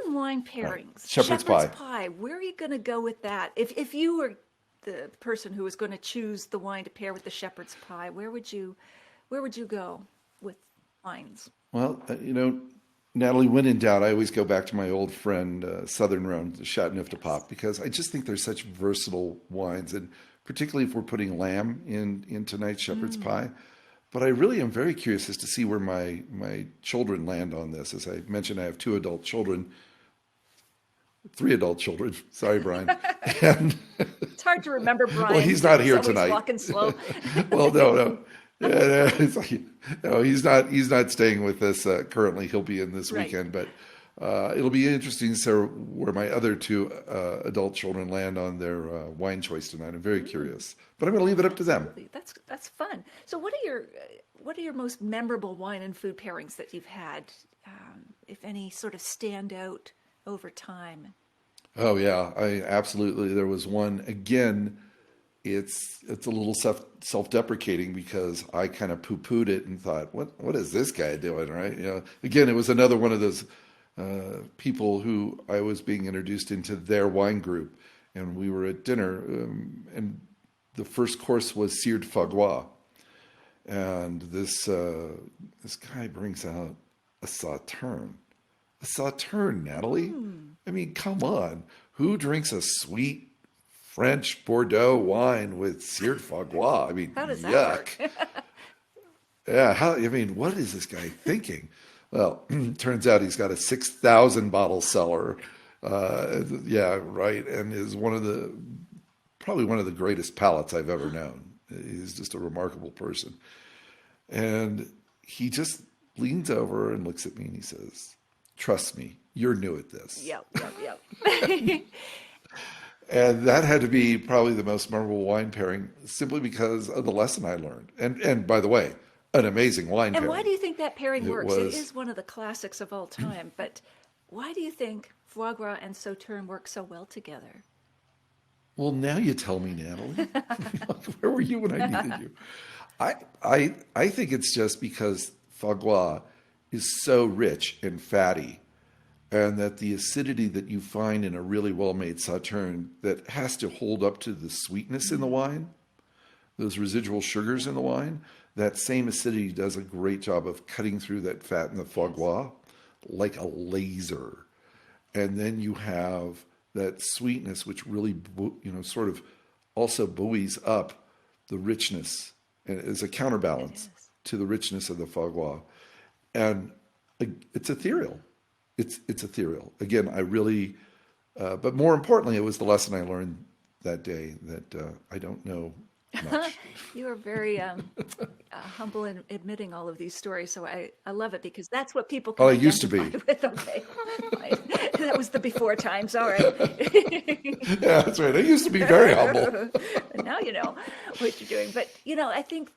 food and wine Right. pairings. Shepherd's Shepherd's pie. pie. Where are you going to go with that? If you were the person who was going to choose the wine to pair with the shepherd's pie, where would you go with wines? Well, Natalie, when in doubt, I always go back to my old friend, Southern Rhone, the Chateauneuf de Yes. Pape, because I just think they're such versatile wines, and particularly if we're putting lamb in tonight's shepherd's pie. But I really am very curious as to see where my children land on this. As I mentioned, I have two adult children, three adult children. Sorry, Brian. And It's hard to remember well, Brian he's because not he's here always tonight. walking slow. Well, no, no. Yeah, no, it's like, no, he's not staying with us currently. He'll be in this Right. weekend, but it'll be interesting to see where my other two adult children land on their wine choice tonight. I'm very curious, but I'm going to leave it up to them. Absolutely. That's fun. So what are your most memorable wine and food pairings that you've had, if any, sort of stand out over time? Oh yeah, I absolutely. There was one again. It's a little self-deprecating because I kind of poo-pooed it and thought, what is this guy doing, right? Again, it was another one of those people who I was being introduced into their wine group, and we were at dinner, and the first course was seared foie gras, and this guy brings out a sauterne. A sauterne, Natalie. I mean, come on. Who drinks a sweet French Bordeaux wine with seared foie gras? I mean, How does that yuck. work? Yeah, what is this guy thinking? Well, turns out he's got a 6,000 bottle cellar. Yeah, right. And is probably one of the greatest palates I've ever known. He's just a remarkable person. And he just leans over and looks at me and he says, "Trust me, you're new at this." Yep, yep, yep. And that had to be probably the most memorable wine pairing simply because of the lesson I learned. And by the way, an amazing wine And why pairing. do you think that pairing It works? It was, is one of the classics of all time, but why do you think foie gras and sauterne work so well together? well, now you tell me, Natalie. Where were you when I needed you? I think it's just because foie gras is so rich and fatty, and that the acidity that you find in a really well-made sauterne that has to hold up to the sweetness in the wine, those residual sugars in the wine, that same acidity does a great job of cutting through that fat in the foie Yes. gras like a laser. And then you have that sweetness, which really, sort of also buoys up the richness and is a It counterbalance is. to the richness of the foie gras. And it's ethereal. It's ethereal. Again, I really, but more importantly, it was the lesson I learned that day that I don't know much. You are very humble in admitting all of these stories, so I love it because that's what people Well, can I used to identify be. with. Okay, fine. That was the before times. All right. Yeah, that's right. I used to be very humble. And now you know what you're doing. But I think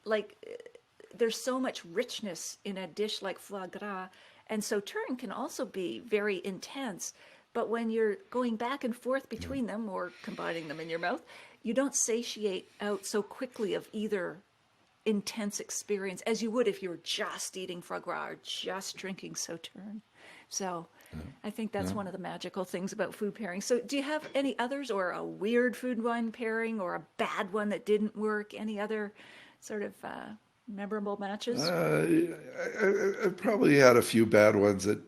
there's so much richness in a dish like foie gras, and sauterne can also be very intense. But when you're going back and forth between them or combining them in your mouth, you don't satiate out so quickly of either intense experience as you would if you were just eating foie gras or just drinking sauterne. So I think that's one of the magical things about food pairing. So do you have any others, or a weird food wine pairing, or a bad one that didn't work? Any other sort of memorable matches? I probably had a few bad ones that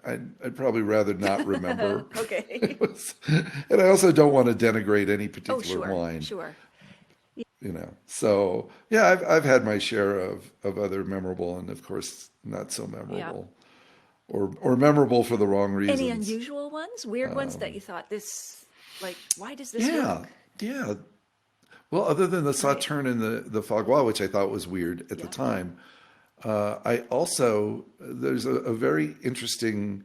I'd probably rather not remember. Okay. And I also don't want to denigrate any Oh, particular sure, wine, sure. So yeah, I've had my share of other memorable and of course not so Yeah. memorable or memorable for the wrong Any reasons. unusual ones, weird ones that you thought why does this Yeah, work? yeah. Well, other than the Right. sauterne and the foie gras, which I thought was weird at the Yeah. time, I also there's a very interesting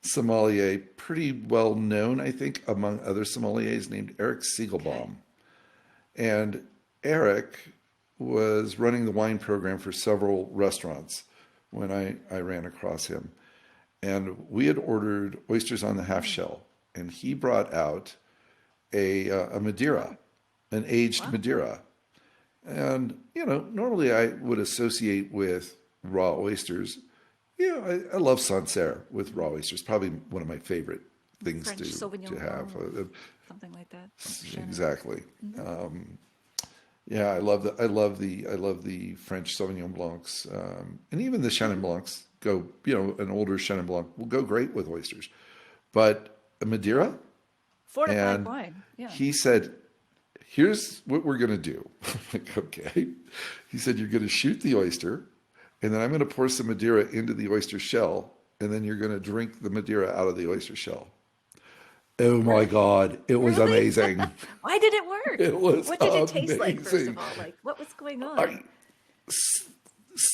sommelier, pretty well known, I think, among other sommeliers, named Eric Okay. Siegelbaum. And Eric was running the wine program for several restaurants when I ran across him. And we had ordered oysters on the half shell, and he brought out a Madeira, an aged Wow. Madeira. And, normally I would associate with raw oysters Yeah, I love Sancerre with raw oysters. Probably one of my favorite things French to Sauvignon have. Blanc, something like that. Chenin. Exactly. Yeah, I love the French Sauvignon Blancs, and even the Chenin Blancs go. An older Chenin Blanc will go great with oysters, but a Madeira. Fortified And wine. Yeah. he said, "Here's what we're going to do." I'm like, okay. He said, "You're going to shoot the oyster, and then I'm going to pour some Madeira into the oyster shell, and then you're going to drink the Madeira out of the oyster shell." Oh my God, it was Really? amazing. Why did it work? It was What did it taste like, first amazing. of all? Like, what was going on? I, the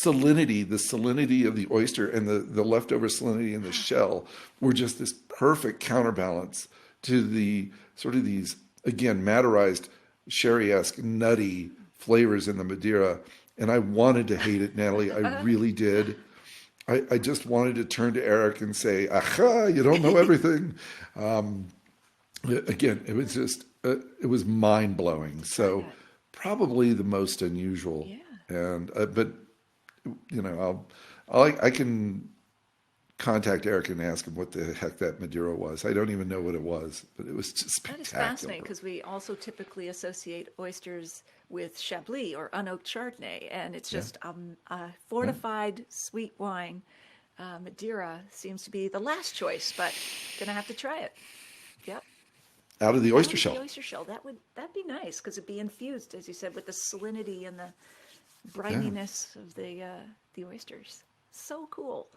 salinity of the oyster and the leftover salinity in the shell were just this perfect counterbalance to the sort of these, again, Madeirized, sherry-esque, nutty flavors in the Madeira. And I wanted to hate it, Natalie. I really did. I just wanted to turn to Eric and say, aha, you don't know everything. Again, it was just, it was mind-blowing. So probably the most unusual. Yeah. And, but, I can contact Eric and ask him what the heck that Madeira was. I don't even know what it was, but it was just That is spectacular. fascinating because we also typically associate oysters with Chablis or unoaked Chardonnay, and it's just a fortified sweet wine. Madeira seems to be the last choice, but gonna have to try it. Yep. Out of the oyster shell. The oyster shell. That'd be nice because it'd be infused, as you said, with the salinity and the brininess of the oysters. So cool.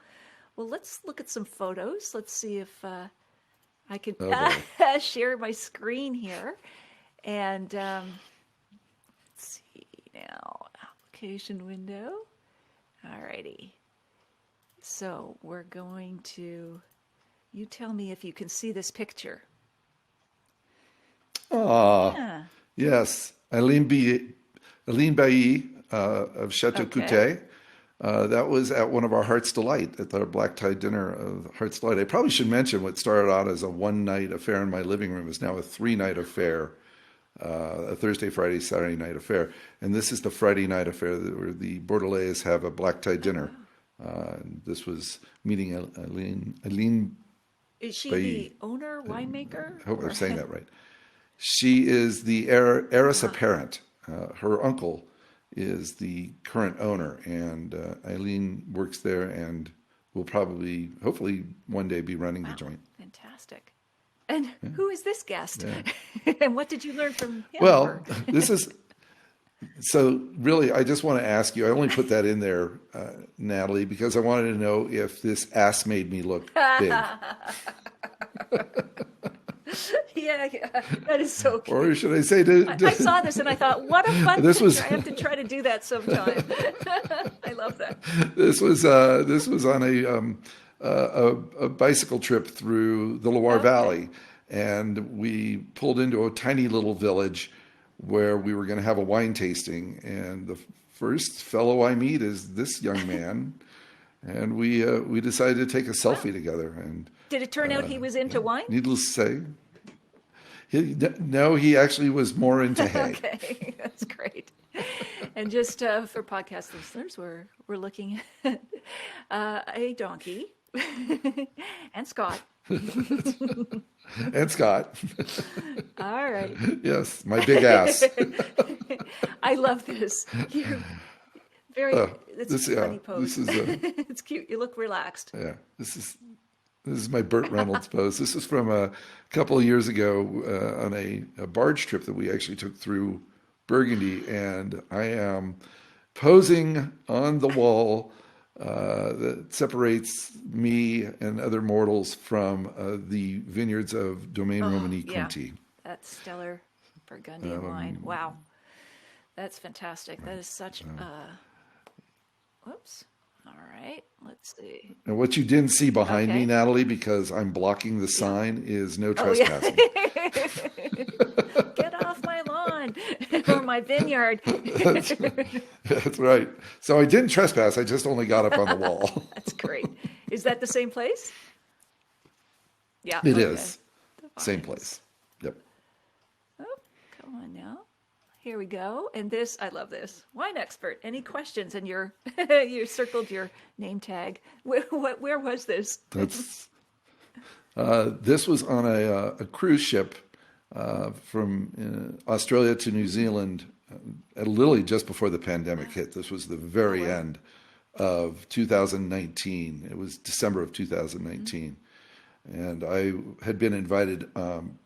Well, let's look at some photos. Let's see if I can share my screen here. And let's see now, application window. All righty. So we're going to, you tell me if you can see this picture. Ah, yes. Eileen Bailly of Chateau Coutet. That was at one of our Heart's Delight, at our black tie dinner of Heart's Delight. I probably should mention what started out as a one-night affair in my living room is now a three-night affair, a Thursday, Friday, Saturday night affair. And this is the Friday night affair where the Bordelais have a black tie dinner. This was meeting Eileen. Is she Bailly. the owner, winemaker? I hope I'm saying that right. She is the heiress apparent. Her uncle is the current owner, and Eileen works there and will probably, hopefully, one day be running the joint. Fantastic. And who is this guest? And what did you learn from him? Well, this is, so really, I just want to ask you, I only put that in there, Natalie, because I wanted to know if this ass made me look big. Yeah, that is so cute. Or should I say, I saw this and I thought, what a fun This picture. was- I have to try to do that sometime. I love that. This was on a bicycle trip through the Loire Valley, and we pulled into a tiny little village where we were going to have a wine tasting, and the first fellow I meet is this young man, and we decided to take a selfie together. And Did it turn out he was into wine? needless to say, he actually was more into hay. Okay, that's great. And just for podcast listeners, we're looking at a donkey and Scott. And Scott. All right. Yes, my big ass. I love this. You're very. It's a funny pose. This is It's cute. You look relaxed. yeah. This is my Burt Reynolds pose. This is from a couple of years ago on a barge trip that we actually took through Burgundy, and I am posing on the wall that separates me and other mortals from the vineyards of Domaine Romani Conti. That's stellar Burgundian wine. Wow, that's fantastic. That is such. Whoops. All right. Let's see. And what you didn't see behind me, Okay. Natalie, because I'm blocking the sign, is no Oh, yeah. trespassing. Get off my lawn or my vineyard. That's right. So I didn't trespass. I just only got up on the wall. That's great. Is that the same place? Yeah. It okay. is. The Same vines. place. Yep. Oh, come on now. Here we go. And this, I love this. Wine expert. Any questions? And you circled your name tag. Where was this? That's this was on a cruise ship from Australia to New Zealand, literally just before the pandemic hit. This was the very end of 2019. It was December of 2019, and I had been invited on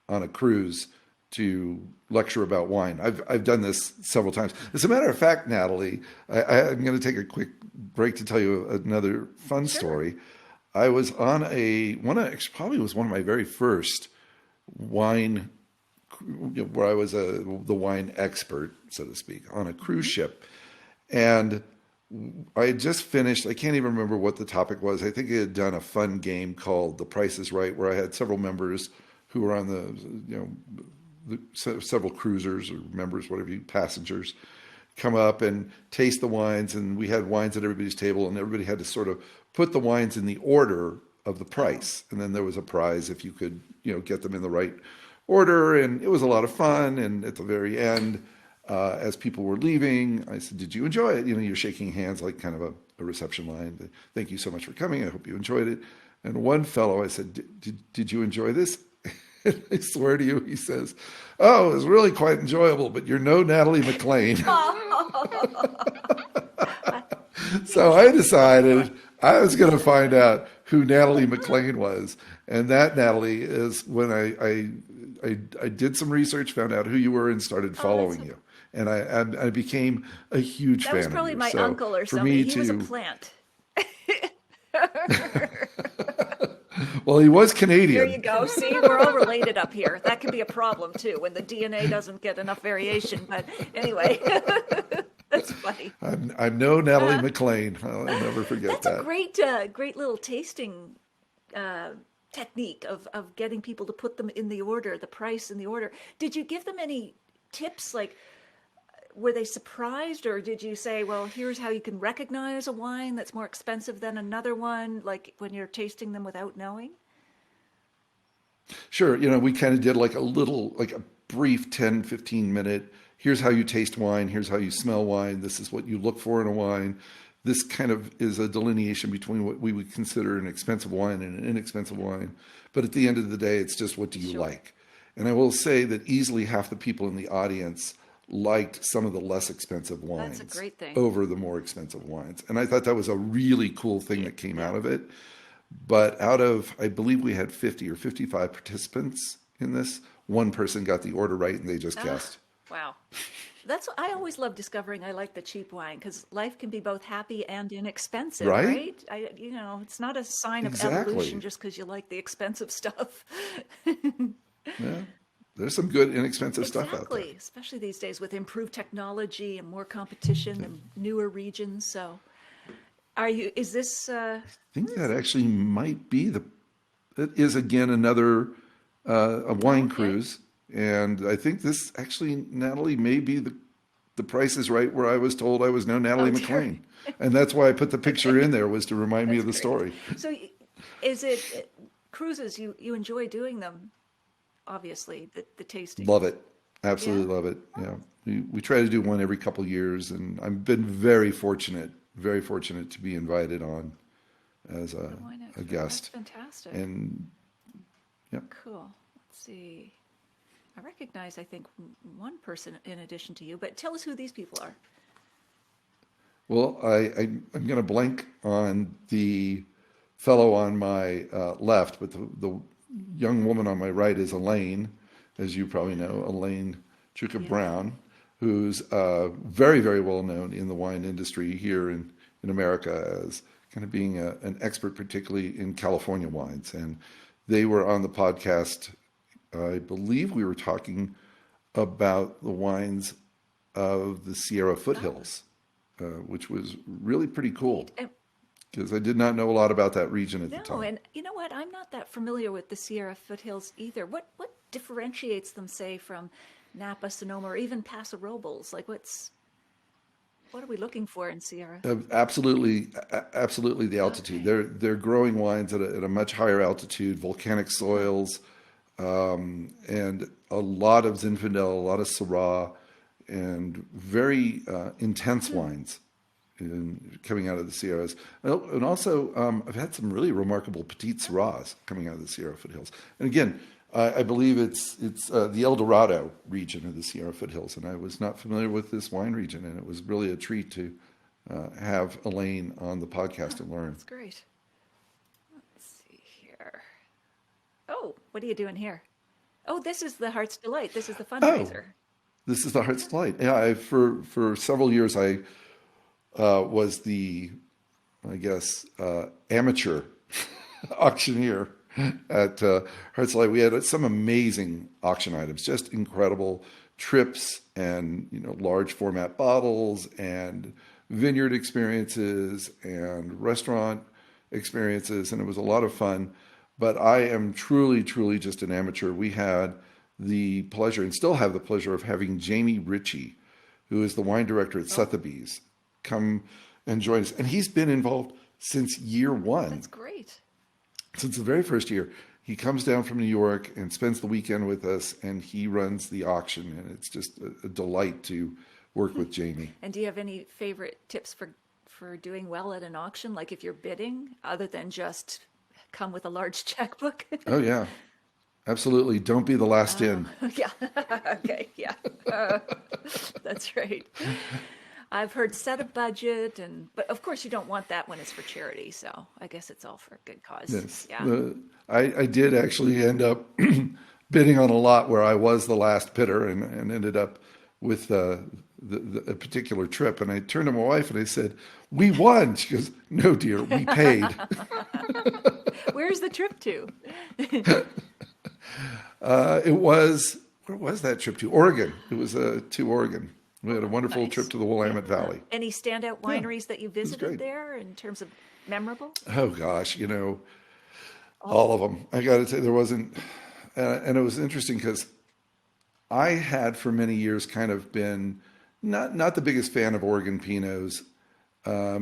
a cruise to lecture about wine. I've done this several times. As a matter of fact, Natalie, I'm going to take a quick break to tell you another fun story. I was on probably was one of my very first wine, where I was the wine expert, so to speak, on a cruise ship. And I had just finished, I can't even remember what the topic was. I think I had done a fun game called The Price is Right, where I had several members who were on several cruisers or members, passengers, come up and taste the wines. And we had wines at everybody's table, and everybody had to sort of put the wines in the order of the price. And then there was a prize if you could, get them in the right order. And it was a lot of fun. And at the very end, as people were leaving, I said, "Did you enjoy it?" You're shaking hands like kind of a reception line. "Thank you so much for coming. I hope you enjoyed it." And one fellow, I said, Did you enjoy this?" And I swear to you, he says, "Oh, it was really quite enjoyable, but you're no Natalie McLean." So I decided I was going to find out who Natalie McLean was. And that, Natalie, is when I did some research, found out who you were, and started following you. And I became a huge fan of you. That was probably my uncle or for something. me He was a plant. Well, he was Canadian. There you go. See, we're all related up here. That could be a problem, too, when the DNA doesn't get enough variation. But anyway, that's funny. I'm no Natalie McLean. I'll never forget That's that. a great little tasting technique of getting people to put them in the order, the price in the order. Did you give them any tips? Like, were they surprised, or did you say, well, here's how you can recognize a wine that's more expensive than another one, like when you're tasting them without knowing? Sure. We kind of did like a brief 10, 15 minute, here's how you taste wine, here's how you smell wine, this is what you look for in a wine. This kind of is a delineation between what we would consider an expensive wine and an inexpensive wine. But at the end of the day, it's just, what do you like? And I will say that easily half the people in the audience liked some of the less expensive wines. That's a great thing. Over the more expensive wines. And I thought that was a really cool thing that came out of it. But out of, I believe we had 50 or 55 participants in this, one person got the order right and they just guessed. Wow. That's what I always love discovering. I like the cheap wine because life can be both happy and inexpensive, right? It's not a sign of evolution just because you like the expensive stuff. Yeah. There's some good inexpensive stuff out there. Exactly, especially these days with improved technology and more competition and newer regions. So, is this? I think that actually might be it is again another a wine cruise, and I think this actually, Natalie, may be the Price is Right, where I was told I was no Natalie McLean, and that's why I put the picture in there, was to remind me of the story. So, is it cruises? You enjoy doing them? Obviously, the tasting. Love it. Absolutely love it. Yeah. We try to do one every couple of years, and I've been very fortunate to be invited on as a guest. That's fantastic. And yeah. Cool. Let's see. I recognize, I think, one person in addition to you, but tell us who these people are. Well, I'm going to blank on the fellow on my left, but the young woman on my right is Elaine, as you probably know, Elaine Chuka Brown, who's very, very well known in the wine industry here in America as kind of being an expert, particularly in California wines. And they were on the podcast. I believe we were talking about the wines of the Sierra foothills, which was really pretty cool. Because I did not know a lot about that region at the time. And you know what? I'm not that familiar with the Sierra foothills either. What differentiates them, say, from Napa, Sonoma, or even Paso Robles? Like, what are we looking for in Sierra? Absolutely the altitude. Okay. They're growing wines at a much higher altitude, volcanic soils, and a lot of Zinfandel, a lot of Syrah, and very intense wines coming out of the Sierras. And also, I've had some really remarkable Petite Syrahs coming out of the Sierra foothills. And again, I believe it's the El Dorado region of the Sierra foothills, and I was not familiar with this wine region, and it was really a treat to have Elaine on the podcast and learn. That's great. Let's see here. Oh, what are you doing here? Oh, this is the Heart's Delight. This is the fundraiser. This is the Heart's Delight. Yeah, for several years I was the, I guess, amateur auctioneer at Heart's Delight. We had some amazing auction items, just incredible trips and large format bottles and vineyard experiences and restaurant experiences, and it was a lot of fun. But I am truly, truly just an amateur. We had the pleasure and still have the pleasure of having Jamie Ritchie, who is the wine director at Sotheby's, come and join us. And he's been involved since year one. That's great. Since the very first year. He comes down from New York and spends the weekend with us, and he runs the auction. And it's just a delight to work with Jamie. And do you have any favorite tips for doing well at an auction? Like if you're bidding, other than just come with a large checkbook? Oh, yeah. Absolutely. Don't be the last in. Yeah. Okay. Yeah. That's right. I've heard set a budget, but of course you don't want that when it's for charity. So I guess it's all for a good cause. Yes. Yeah. I did actually end up bidding on a lot where I was the last bidder and ended up with a particular trip. And I turned to my wife and I said, "We won." She goes, "No, dear, we paid." Where's the trip to? Where was that trip to? Oregon. It was to Oregon. We had a wonderful Nice. trip to the Willamette Valley. Any standout wineries that you great. visited there in terms of memorable? Oh gosh, all of them. I got to say, there wasn't, and it was interesting because I had for many years kind of been not the biggest fan of Oregon Pinots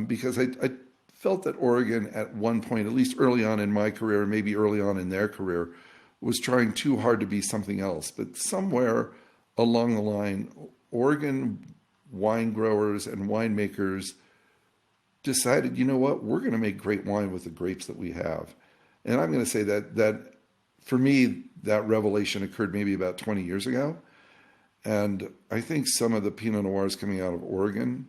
because I felt that Oregon at one point, at least early on in my career, maybe early on in their career, was trying too hard to be something else. But somewhere along the line, Oregon wine growers and winemakers decided, you know what, we're going to make great wine with the grapes that we have. And I'm going to say that for me, that revelation occurred maybe about 20 years ago. And I think some of the Pinot Noirs coming out of Oregon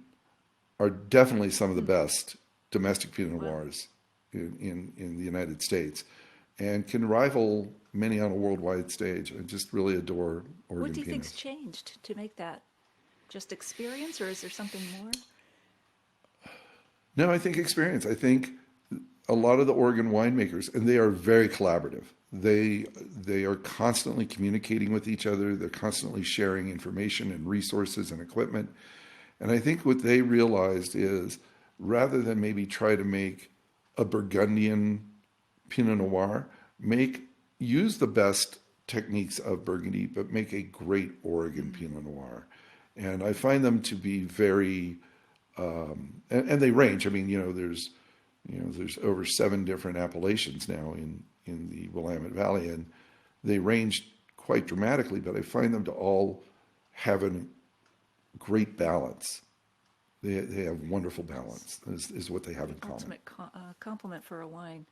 are definitely some of the best domestic Pinot Noirs in the United States and can rival many on a worldwide stage. I just really adore Oregon What do you Pinots. think's changed to make that? Just experience, or is there something more? No, I think experience. I think a lot of the Oregon winemakers, and they are very collaborative. They are constantly communicating with each other. They're constantly sharing information and resources and equipment. And I think what they realized is rather than maybe try to make a Burgundian Pinot Noir, use the best techniques of Burgundy, but make a great Oregon Pinot Noir. And I find them to be very, and they range. I mean, there's over 7 different appellations now in the Willamette Valley, and they range quite dramatically, but I find them to all have a great balance. They have wonderful balance, is what they have in common. Ultimate compliment for a wine.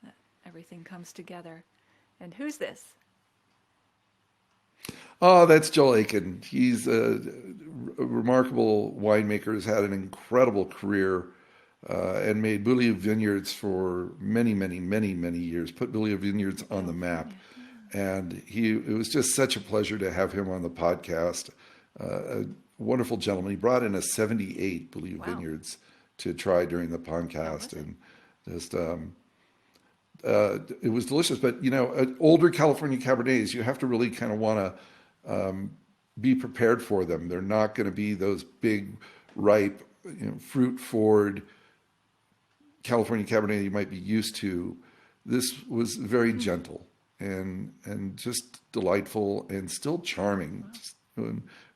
That everything comes together. And who's this? Oh, that's Joel Aiken. He's a remarkable winemaker, has had an incredible career and made Beaulieu Vineyards for many, many, many, many years, put Beaulieu Vineyards on the map. And it was just such a pleasure to have him on the podcast. A wonderful gentleman. He brought in a 78 Beaulieu Vineyards to try during the podcast. And just, it was delicious. But, older California Cabernets, you have to really kind of want to be prepared for them. They're not going to be those big, ripe, fruit-forward California Cabernet you might be used to. This was very gentle and just delightful and still charming. Just,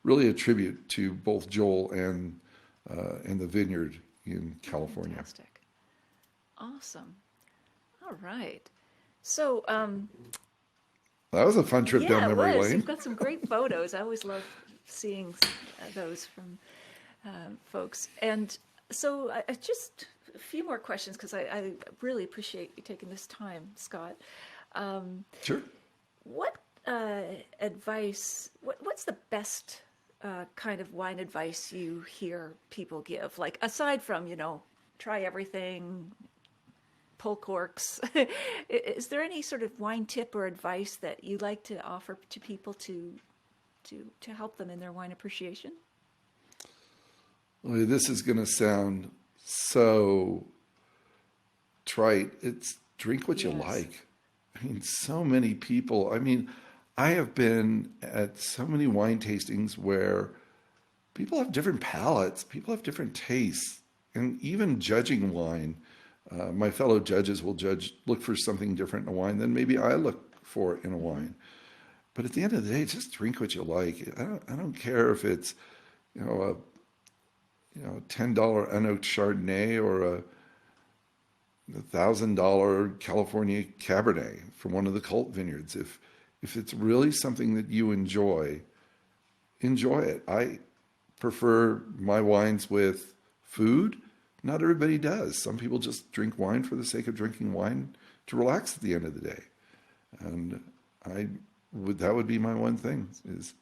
really a tribute to both Joel and the vineyard in California. Fantastic. Awesome. All right. So, that was a fun trip down memory it was. lane. You've got some great photos. I always love seeing those from folks. And so I just a few more questions because I really appreciate you taking this time, Scott. Sure. What advice, what's the best kind of wine advice you hear people give? Like aside from, try everything, pull corks, is there any sort of wine tip or advice that you like to offer to people to help them in their wine appreciation? Well, this is going to sound so trite. It's drink what you Yes. like. I mean, so many people. I mean, I have been at so many wine tastings where people have different palates, people have different tastes, and even judging wine, my fellow judges will look for something different in a wine than maybe I look for in a wine. But at the end of the day, just drink what you like. I don't care if it's, a $10 unoaked Chardonnay or a $1,000 California Cabernet from one of the cult vineyards. If it's really something that you enjoy it. I prefer my wines with food. Not everybody does. Some people just drink wine for the sake of drinking wine to relax at the end of the day. And that would be my one thing is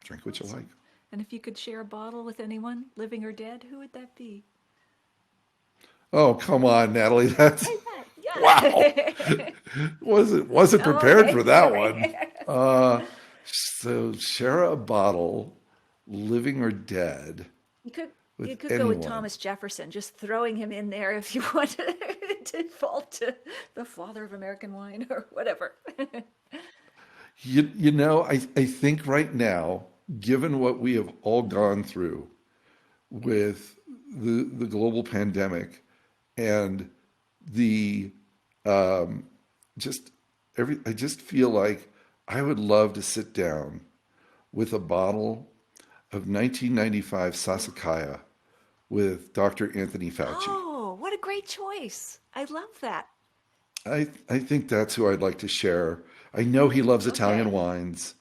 drink what you like. And if you could share a bottle with anyone, living or dead, who would that be? Oh, come on, Natalie. That's Yeah. wow. Wasn't prepared Okay, for that sorry. one. So share a bottle, living or dead, You could with go with anyone. Thomas Jefferson, just throwing him in there if you wanted to default to the father of American wine or whatever. I think right now, given what we have all gone through with the global pandemic and the just I just feel like I would love to sit down with a bottle of 1995 Sassicaia with Dr. Anthony Fauci. Oh, what a great choice. I love that. I think that's who I'd like to share. I know he loves Italian Okay. wines.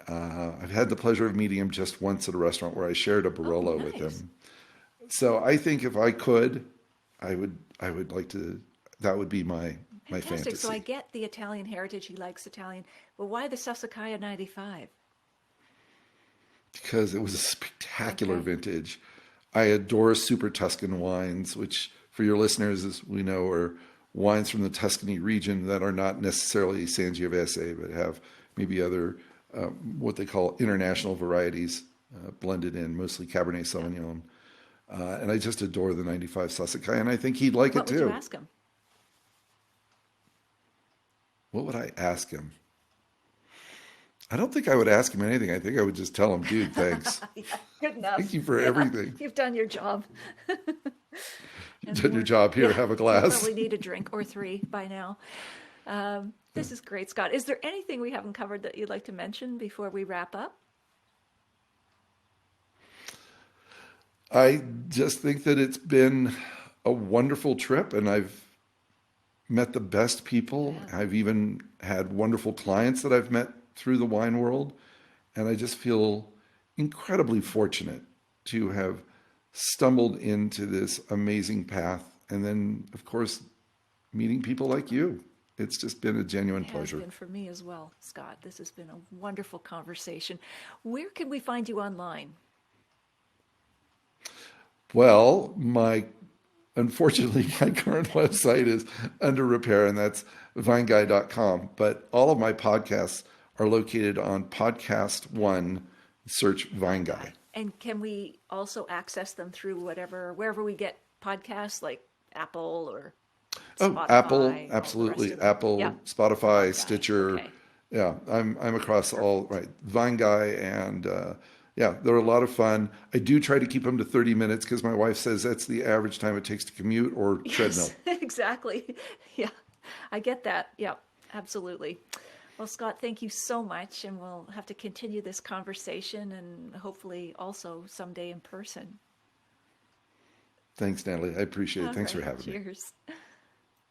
I've had the pleasure of meeting him just once at a restaurant where I shared a Oh, Barolo with nice. him. So I think if I could, I would like to. That would be my Fantastic. So I fantasy. get the Italian heritage. He likes Italian. But why the Sassicaia 95? Because it was a spectacular Okay. vintage. I adore Super Tuscan wines, which for your listeners, as we know, are wines from the Tuscany region that are not necessarily Sangiovese, but have maybe other what they call international varieties blended in, mostly Cabernet Sauvignon. And I just adore the 95 Sassicaia, and I think he'd like it What would you too. ask him? What would I ask him? I don't think I would ask him anything. I think I would just tell him, dude, thanks. Yeah, good enough. Thank you for Yeah, everything. you've done your job. You've And done your more. job. Here, Yeah, have a you glass. probably need a drink or three by now. This is great, Scott. Is there anything we haven't covered that you'd like to mention before we wrap up? I just think that it's been a wonderful trip, and I've met the best people. Yeah. I've even had wonderful clients that I've met through the wine world, and I just feel incredibly fortunate to have stumbled into this amazing path. And then, of course, meeting people like you. It's just been a genuine It has pleasure. been for me as well, Scott. This has been a wonderful conversation. Where can we find you online? Well, unfortunately, my current website is under repair, and that's vineguy.com. But all of my podcasts are located on Podcast One. Search Vine Guy. And can we also access them through wherever we get podcasts, like Apple or Oh, Spotify, Apple, all the rest absolutely. of them? Yeah. Apple, Spotify, Vine Guy. Stitcher. Okay. Yeah, I'm across all Perfect. right. Vine Guy, and yeah, they're a lot of fun. I do try to keep them to 30 minutes because my wife says that's the average time it takes to commute or treadmill. Yes, exactly. Yeah, I get that. Yeah, absolutely. Well, Scott, thank you so much. And we'll have to continue this conversation and hopefully also someday in person. Thanks, Natalie. I appreciate it. All Thanks for right. having me. Cheers.